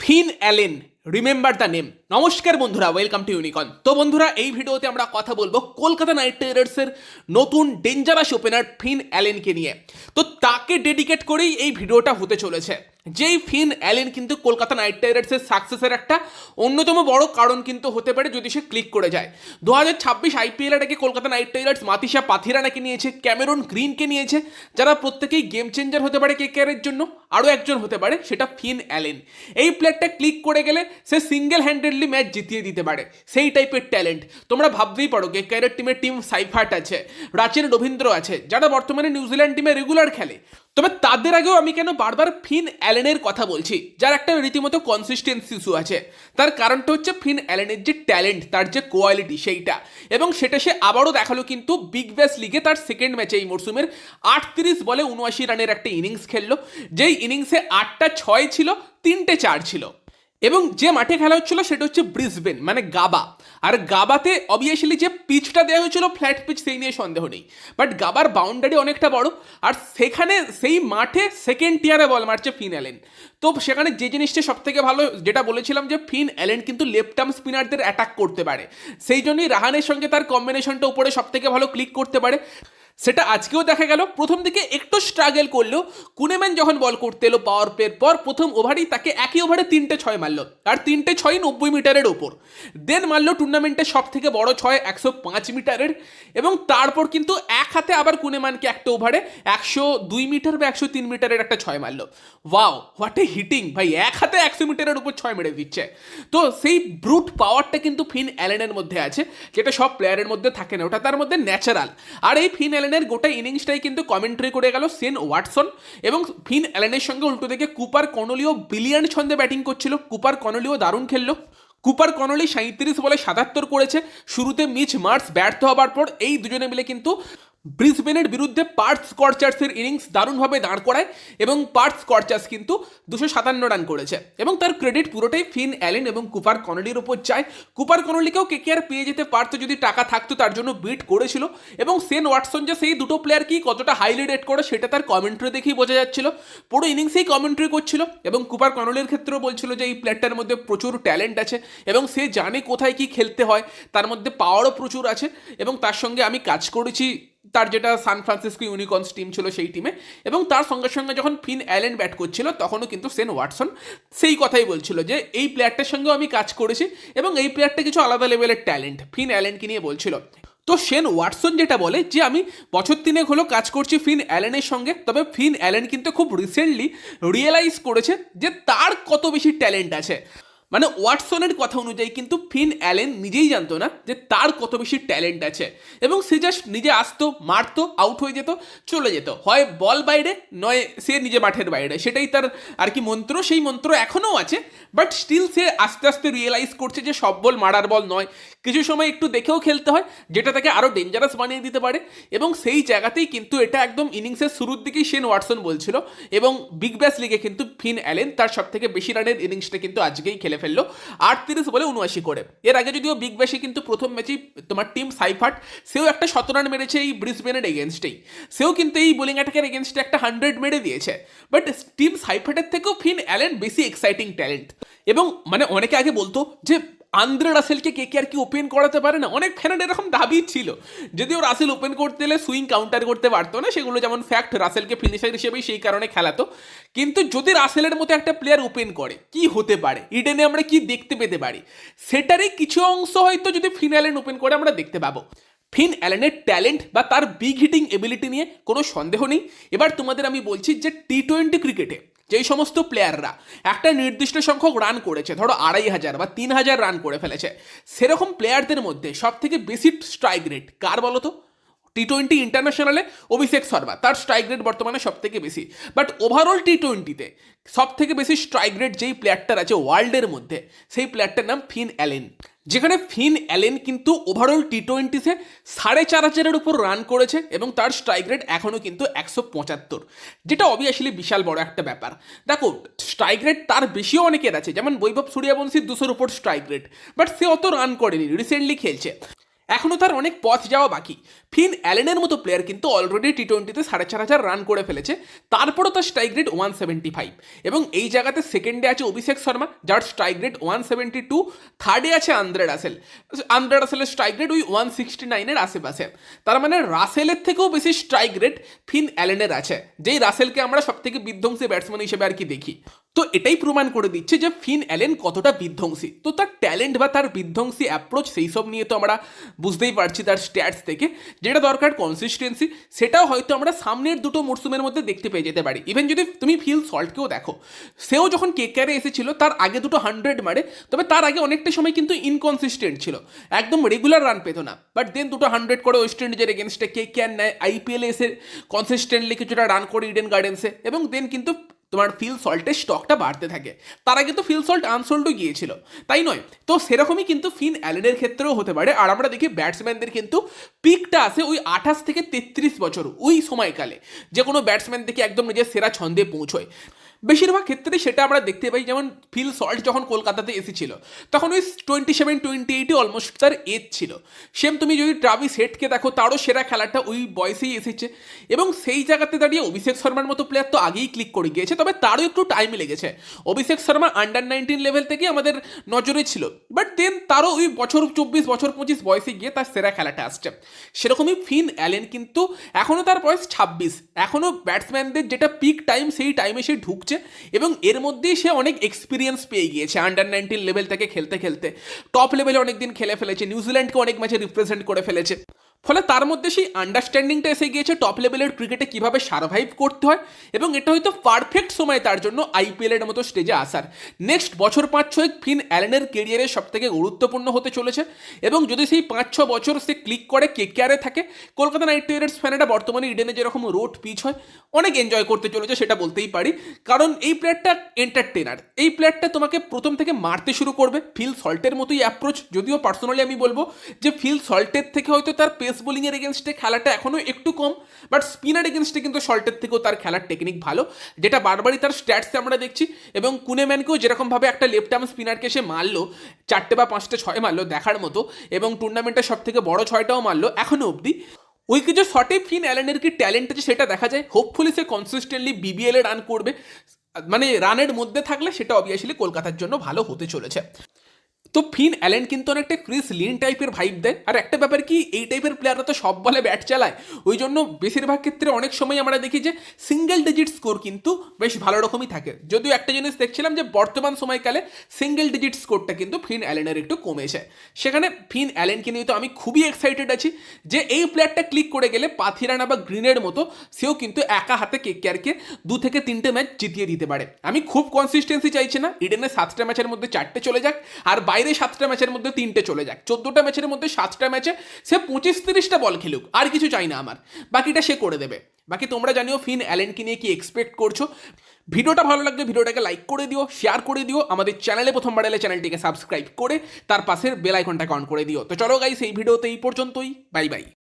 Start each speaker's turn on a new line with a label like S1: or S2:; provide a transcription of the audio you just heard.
S1: Fin Allen, remember the name. নমস্কার বন্ধুরা, welcome to unicorn. তো বন্ধুরা, এই ভিডিওতে আমরা কথা বলবো কলকাতা নাইট রাইডার্সের নতুন ডেঞ্জারাস ওপেনার ফিন অ্যালেনকে নিয়ে। তো তাকে ডেডিকেট করেই এই ভিডিওটা হতে চলেছে। যেই ফিন অ্যালেন কিন্তু কলকাতা নাইট রাইডার্সের সাকসেসের একটা অন্যতম বড় কারণ কিন্তু হতে পারে যদি সে ক্লিক করে যায়। 2026 আইপিএলের আগে কলকাতা নাইট রাইডার্স মাতিসা পাথিরানাকে নিয়েছে, ক্যামেরন গ্রিনকে নিয়েছে, যারা প্রত্যেকেই গেম চেঞ্জার হতে পারে কেকেআরের জন্য। আরও একজন হতে পারে, সেটা ফিন অ্যালেন। এই প্লেয়ারটা ক্লিক করে গেলে সে সিঙ্গেল হ্যান্ডেডলি ম্যাচ জিতিয়ে দিতে পারে, সেই টাইপের ট্যালেন্ট। তোমরা ভাবতেই পারো কেকেআরের টিম সাইফার্ট আছে, রাচেন রবীন্দ্র আছে, যারা বর্তমানে নিউজিল্যান্ড টিমে রেগুলার খেলে। তবে তাদের আগেও আমি কেন বারবার ফিন অ্যালেনের কথা বলছি, যার একটা রীতিমতো কনসিস্টেন্সি ইস্যু আছে। তার কারণটা হচ্ছে ফিন অ্যালেনের যে ট্যালেন্ট, তার যে কোয়ালিটি সেইটা, এবং সেটা সে আবারও দেখালো কিন্তু বিগ ব্যাশ লিগে তার সেকেন্ড ম্যাচে এই মরসুমের 38 বলে 79 রানের একটা ইনিংস খেললো, যেই ইনিংসে 8টা 6 ছিল, 3টে 4 ছিল। এবং যে মাঠে খেলা হচ্ছিল সেটা হচ্ছে ব্রিসবেন, মানে গাবা। আর গাবাতে অবভিয়াসলি যে পিচটা দেওয়া হয়েছিল ফ্ল্যাট পিচ, সেই নিয়ে সন্দেহ নেই, বাট গাবার বাউন্ডারি অনেকটা বড়, আর সেখানে সেই মাঠে সেকেন্ড টিয়ারে বল মারছে ফিন অ্যালেন। তো সেখানে যে জিনিসটা সব থেকে ভালো, যেটা বলেছিলাম যে ফিন অ্যালেন কিন্তু লেফট আর্ম স্পিনারদের অ্যাটাক করতে পারে, সেই জন্যই রাহানের সঙ্গে তার কম্বিনেশনটা উপরে সব থেকে ভালো ক্লিক করতে পারে। সেটা আজকেও দেখা গেল। প্রথম দিকে একটু স্ট্রাগল করলেও কুনেম্যান যখন বল করতে এলো পাওয়ার প্লের পর, প্রথম ওভারেই তাকে একই ওভারে 3টে 6 মারলো, আর 3টে 6 90 মিটারের ওপর। দেন মারলো টুর্নামেন্টে সব থেকে বড় 6 105 মিটারের, এবং তারপর কিন্তু এক হাতে আবার কুনেম্যানকে একটা ওভারে 102 মিটার বা 103 মিটারের একটা 6 মারলো। ওয়াও, হোয়াট এ হিটিং ভাই! এক হাতে 100 মিটারের উপর 6 মেরে দিচ্ছে। তো সেই ব্রুট পাওয়ারটা কিন্তু ফিন অ্যালেনের মধ্যে আছে, যেটা সব প্লেয়ারের মধ্যে থাকে না, ওটা তার মধ্যে ন্যাচারাল। আর এই ফিন অ্যালেনের গোটা ইনিংসটাই কিন্তু কমেন্ট্রি করে গেল সেন ওয়াটসন, এবং ফিন অ্যালেনের সঙ্গে উল্টো দিকে কুপার কনলিও ব্রিলিয়ান্ট ছন্দে ব্যাটিং করছিল। কুপার কনলিও দারুণ খেললো। কুপার কনলি 37 বলে 77 করেছে। শুরুতে মিচ মার্স ব্যর্থ হবার পর এই দুজনে মিলে কিন্তু ব্রিসবেনের বিরুদ্ধে পার্থ স্করচার্সের ইনিংস দারুণভাবে দাঁড় করায়, এবং পার্থ স্করচার্স কিন্তু 257 রান করেছে, এবং তার ক্রেডিট পুরোটাই ফিন অ্যালেন এবং কুপার কনলির ওপর যায়। কুপার কনলিকেও কেকেআর পেয়ে যেতে পারতো যদি টাকা থাকতো, তার জন্য বিট করেছিল। এবং সেন ওয়াটসন যে সেই দুটো প্লেয়ারকেই কতটা হাইলি রেট করে সেটা তার কমেন্ট্রি দেখেই বোঝা যাচ্ছিল। পুরো ইনিংসেই কমেন্ট্রি করছিল, এবং কুপার কনলির ক্ষেত্রেও বলছিল যে এই প্লেয়ারটার মধ্যে প্রচুর ট্যালেন্ট আছে, এবং সে জানে কোথায় কি খেলতে হয়, তার মধ্যে পাওয়ারও প্রচুর আছে। এবং তার সঙ্গে আমি কাজ করেছি তার যেটা সান ফ্রান্সিসকো ইউনিকর্নস টিম ছিল সেই টিমে, এবং তার সঙ্গে সঙ্গে যখন ফিন অ্যালেন ব্যাট করছিল তখনও কিন্তু সেন ওয়াটসন সেই কথাই বলছিল যে এই প্লেয়ারটার সঙ্গেও আমি কাজ করেছি, এবং এই প্লেয়ারটা কিছু আলাদা লেভেলের ট্যালেন্ট, ফিন অ্যালেনকে নিয়ে বলছিল। তো শেন ওয়াটসন যেটা বলে যে আমি বছর 3 হলো কাজ করছি ফিন অ্যালেনের সঙ্গে, তবে ফিন অ্যালেন কিন্তু খুব রিসেন্টলি রিয়েলাইজ করেছে যে তার কত বেশি ট্যালেন্ট আছে। মানে ওয়াটসনের কথা অনুযায়ী কিন্তু ফিন অ্যালেন নিজেই জানতো না যে তার কত বেশি ট্যালেন্ট আছে, এবং সে জাস্ট নিজে আসতো, মারতো, আউট হয়ে যেত, চলে যেত, হয় বল বাইরে নয় সে নিজে মাঠের বাইরে, সেটাই তার আর কি মন্ত্র। সেই মন্ত্র এখনও আছে, বাট স্টিল সে আস্তে আস্তে রিয়েলাইজ করছে যে সব বল মারার বল নয়, কিছু সময় একটু দেখেও খেলতে হয়, যেটা তাকে আরও ডেঞ্জারাস বানিয়ে দিতে পারে। এবং সেই জায়গাতেই কিন্তু এটা একদম ইনিংসের শুরুর দিকেই শেন ওয়াটসন বলছিল, এবং বিগ ব্যাশ লিগে কিন্তু ফিন অ্যালেন তার সব থেকে বেশি রানের ইনিংসটা কিন্তু আজকেই খেলে ফেললো 38 বলে 79 করে। এর আগে যদিও বিগ ব্যাশে কিন্তু প্রথম ম্যাচেই তোমার টিম সাইফার্ট, সেও একটা 17 রান মেরেছে এই ব্রিসবেনের এগেনস্টেই, সেও কিন্তু এই বোলিং অ্যাটাকের এগেনস্টে একটা 100 মেরে দিয়েছে। বাট টিম সাইফার্টের থেকেও ফিন অ্যালেন বেশি এক্সাইটিং ট্যালেন্ট। এবং মানে অনেকে আগে বলতো যে আন্দ্রে রাসেলকে কেকেআর কি ওপেন করাতে পারে না, অনেক ফ্যানের এরকম দাবি ছিল। যদিও রাসেল ওপেন করতে এলে সুইং কাউন্টার করতে পারতো না, সেগুলো যেমন ফ্যাক্ট, রাসেলকে ফিনিশার হিসেবেই সেই কারণে খেলাতো। কিন্তু যদি রাসেলের মতো একটা প্লেয়ার ওপেন করে কি হতে পারে, ইডেনে আমরা কি দেখতে পেতে পারি, সেটারই কিছু অংশ হয়তো যদি ফিন অ্যালেন ওপেন করে আমরা দেখতে পাবো। ফিন অ্যালেনের ট্যালেন্ট বা তার বিগ হিটিং এবিলিটি নিয়ে কোনো সন্দেহ নেই। এবার তোমাদের আমি বলছি যে টি-20 ক্রিকেটে যেই সমস্ত প্লেয়াররা একটা নির্দিষ্ট সংখ্যক রান করেছে, ধরো 2500 বা 3000 রান করে ফেলেছে, সেরকম প্লেয়ারদের মধ্যে সব থেকে বেশি স্ট্রাইক রেট কার বলো তো? টি-20 ইন্টারন্যাশনালে অভিষেক শর্মা, তার স্ট্রাইক রেট বর্তমানে সব থেকে বেশি। বাট ওভারঅল টি-20তে সব থেকে বেশি স্ট্রাইক রেট যেই প্লেয়ারটার আছে ওয়ার্ল্ডের মধ্যে, সেই প্লেয়ারটার নাম ফিন অ্যালেন। যেখানে ফিন অ্যালেন কিন্তু ওভারঅল টি-20তে 4500-এর উপর রান করেছে, এবং তার স্ট্রাইক রেট এখনও কিন্তু 175, যেটা অবভিয়াসলি বিশাল বড় একটা ব্যাপার। দেখো, স্ট্রাইক রেট তার বেশিও অনেকের আছে, যেমন বৈভব সূর্যবংশীর 200-র উপর স্ট্রাইক রেট, বাট সে অত রান করেনি, রিসেন্টলি খেলছে। এখনও তার অনেক পথ যাওয়া বাকি। ফিন অ্যালেনের মতো প্লেয়ার কিন্তু অলরেডি টি-20তে 4,500 রান করে ফেলেছে, তারপরও তার স্ট্রাইক রেট 175, এবং এই জায়গাতে সেকেন্ডে আছে অভিষেক শর্মা যার স্ট্রাইক রেট 172, থার্ডে আছে আন্দ্রে রাসেলের স্ট্রাইক রেট ওই 169-এর আশেপাশে। তার মানে রাসেলের থেকেও বেশি স্ট্রাইক রেট ফিন অ্যালেনের আছে, যেই রাসেলকে আমরা সব থেকে বিধ্বংসী ব্যাটসম্যান হিসেবে আর কি দেখি। তো এটাই প্রমাণ করে দিচ্ছে যে ফিন অ্যালেন কতটা বিধ্বংসী। তো তার ট্যালেন্ট বা তার বিধ্বংসী অ্যাপ্রোচ সেই সব নিয়ে তো আমরা বুঝতেই পারছি তার স্ট্যাটস থেকে। যেটা দরকার কনসিস্টেন্সি, সেটাও হয়তো আমরা সামনের দুটো মরসুমের মধ্যে দেখতে পেয়ে যেতে পারি। ইভেন যদি তুমি ফিল সল্টকেও দেখো, সেও যখন কেকেআরে এসেছিল তার আগে দুটো 100 মারে, তবে তার আগে অনেকটা সময় কিন্তু ইনকনসিস্টেন্ট ছিল, একদম রেগুলার রান পেত না। বাট দেন দুটো 100 করে ওয়েস্ট ইন্ডিজের এগেনস্টে কেকেআর নেয়, আইপিএলে এসে কনসিস্টেন্টলি কিছুটা রান করে ইডেন গার্ডেন্সে, এবং দেন কিন্তু তোমার ফিল সল্টের স্টকটা বাড়তে থাকে। তার আগে তো ফিল সল্ট আনসোল্ডও গিয়েছিল, তাই নয়? তো সেরকমই কিন্তু ফিন অ্যালেনের ক্ষেত্রেও হতে পারে। আর আমরা দেখি ব্যাটসম্যানদের কিন্তু পিকটা আসে ওই 28 থেকে 33 বছর, ওই সময়কালে যে কোনো ব্যাটসম্যান দেখে একদম নিজের সেরা ছন্দে পৌঁছয়। বেশিরভাগ ক্ষেত্রে সেটা আমরা দেখতে পাই। যেমন ফিল সল্ট যখন কলকাতাতে এসেছিল তখন ওই 27-28 অলমোস্ট তার এজ ছিল। সেম তুমি যদি ট্রাভিস হেডকে দেখো, তারও সেরা খেলাটা ওই বয়সেই এসেছে, এবং সেই জায়গাতে দাঁড়িয়ে অভিষেক শর্মার মতো প্লেয়ার তো আগেই ক্লিক করে গিয়েছে, তবে তারও একটু টাইম লেগেছে। অভিষেক শর্মা আন্ডার-19 লেভেল থেকে আমাদের নজরে ছিল, বাট দেন তারও ওই 24-25 বয়সে গিয়ে তার সেরা খেলাটা আসছে। সেরকমই ফিন অ্যালেন কিন্তু এখনও তার বয়স 26, এখনও ব্যাটসম্যানদের যেটা পিক টাইম সেই টাইমে সে ঢুকছে, এবং এর মধ্যেই সে অনেক এক্সপিরিয়েন্স পেয়ে গিয়েছে। আন্ডার-19 লেভেল থেকে খেলতে খেলতে টপ লেভেলে অনেকদিন খেলে ফেলেছে, নিউজিল্যান্ডকে অনেক ম্যাচে রিপ্রেজেন্ট করে ফেলেছে। ফলে তার মধ্যে সেই আন্ডারস্ট্যান্ডিংটা এসে গিয়েছে টপ লেভেলের ক্রিকেটে কীভাবে সার্ভাইভ করতে হয়, এবং এটা হয়তো পারফেক্ট সময় তার জন্য আইপিএলের মতো স্টেজে আসার। নেক্সট বছর 5-6 ফিন অ্যালেনের কেরিয়ারের সব থেকে গুরুত্বপূর্ণ হতে চলেছে, এবং যদি সেই 5-6 বছর সে ক্লিক করে কেকেআরে থাকে, কলকাতা নাইট রাইডার্স ফ্যানেরা বর্তমানে ইডেনে যেরকম রোড পিচ হয় অনেক এনজয় করতে চলেছে, সেটা বলতেই পারি। কারণ এই প্লেয়ারটা এন্টারটেনার, এই প্লেয়ারটা তোমাকে প্রথম থেকে মারতে শুরু করবে। ফিল সল্টের মতোই অ্যাপ্রোচ, যদিও পার্সোনালি আমি বলবো যে ফিল সল্টের থেকে হয়তো তার পেস বোলিংয়ের এগেনস্টে খেলাটা এখনও একটু কম, বাট স্পিনার এগেনস্টে কিন্তু সল্টের থেকেও তার খেলার টেকনিক ভালো, যেটা বারবারই তার স্ট্যাটসে আমরা দেখছি। এবং কুনেম্যানকেও যেরকমভাবে একটা লেফট আর্ম স্পিনারকে সে মারলো, 4টে বা 5টে 6 মারলো দেখার মতো, এবং টুর্নামেন্টের সব থেকে বড় 6টাও মারলো এখনও অবধি। ওই কিছু শটে ফিন অ্যালেনের কি ট্যালেন্ট আছে সেটা দেখা যায়। হোপফুলি সে কনসিস্টেন্টলি বিবিএলে রান করবে, মানে রানের মধ্যে থাকলে সেটা অবভিয়াসলি কলকাতার জন্য ভালো হতে চলেছে। তো ফিন অ্যালেন কিন্তু অনেকটা ক্রিস লিন টাইপের ভাইব দেয়। আর একটা ব্যাপার কি, এই টাইপের প্লেয়াররা তো সব বলে ব্যাট চালায়, ওই জন্য বেশিরভাগ ক্ষেত্রে অনেক সময় আমরা দেখি যে সিঙ্গেল ডিজিট স্কোর কিন্তু বেশ ভালো রকমই থাকে। যদিও একটা জিনিস দেখছিলাম যে বর্তমান সময়কালে সিঙ্গেল ডিজিট স্কোরটা কিন্তু ফিন অ্যালেনের একটু কমেছে। সেখানে ফিন অ্যালেনকে নিয়ে তো আমি খুবই এক্সাইটেড আছি যে এই প্লেয়ারটা ক্লিক করে গেলে পাথিরানা বা গ্রিনের মতো সেও কিন্তু একা হাতে কেকেআরকে 2 থেকে 3টে ম্যাচ জিতিয়ে দিতে পারে। আমি খুব কনসিস্টেন্সি চাইছি না, ইডেনে 7টা ম্যাচের মধ্যে 4টে চলে যাক, আর বাইরে 7টা ম্যাচের মধ্যে 3টে চলে যাক, 14টা ম্যাচের মধ্যে 7টা ম্যাচে সে 25-30টা বল খেলুক, আর কিছু চাই না আমার, বাকিটা সে করে দেবে। বাকি তোমরা জানিও ফিন অ্যালেনকে নিয়ে কি এক্সপেক্ট করছো। ভিডিওটা ভালো লাগলে ভিডিওটাকে লাইক করে দিও, শেয়ার করে দিও, আমাদের চ্যানেলে প্রথমবার এলে চ্যানেলটিকে সাবস্ক্রাইব করে তার পাশের বেল আইকনটাকে অন করে দিও। তো চলো গাইস, এই ভিডিওতে এই পর্যন্তই, বাই বাই।